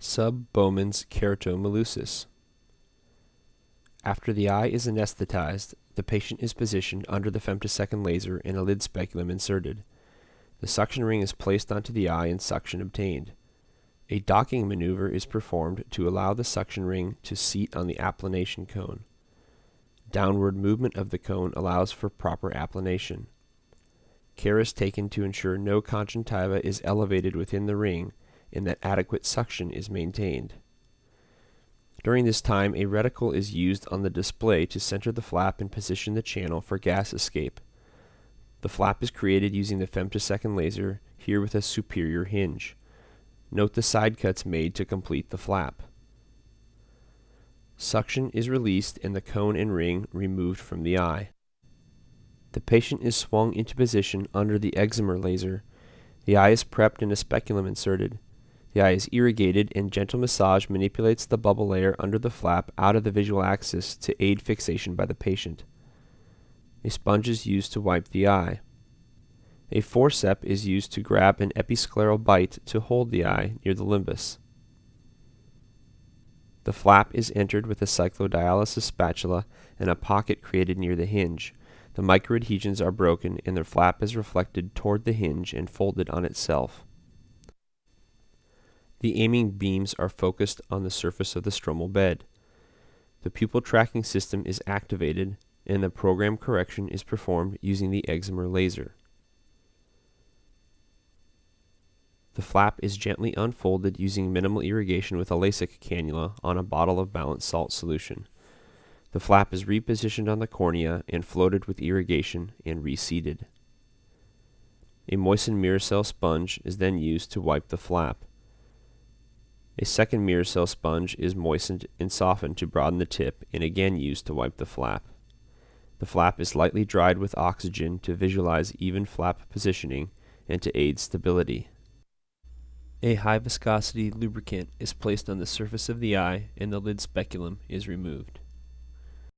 Sub-Bowman's keratomelusis. After the eye is anesthetized, the patient is positioned under the femtosecond laser and a lid speculum inserted. The suction ring is placed onto the eye and suction obtained. A docking maneuver is performed to allow the suction ring to seat on the applanation cone. Downward movement of the cone allows for proper applanation. Care is taken to ensure no conjunctiva is elevated within the ring and that adequate suction is maintained. During this time, a reticle is used on the display to center the flap and position the channel for gas escape. The flap is created using the femtosecond laser, here with a superior hinge. Note the side cuts made to complete the flap. Suction is released and the cone and ring removed from the eye. The patient is swung into position under the excimer laser. The eye is prepped and a speculum inserted. The eye is irrigated and gentle massage manipulates the bubble layer under the flap out of the visual axis to aid fixation by the patient. A sponge is used to wipe the eye. A forceps is used to grab an episcleral bite to hold the eye near the limbus. The flap is entered with a cyclodialysis spatula and a pocket created near the hinge. The microadhesions are broken and the flap is reflected toward the hinge and folded on itself. The aiming beams are focused on the surface of the stromal bed. The pupil tracking system is activated and the program correction is performed using the excimer laser. The flap is gently unfolded using minimal irrigation with a LASIK cannula on a bottle of balanced salt solution. The flap is repositioned on the cornea and floated with irrigation and reseated. A moistened Miracell sponge is then used to wipe the flap. A second Miracell sponge is moistened and softened to broaden the tip and again used to wipe the flap. The flap is lightly dried with oxygen to visualize even flap positioning and to aid stability. A high viscosity lubricant is placed on the surface of the eye and the lid speculum is removed.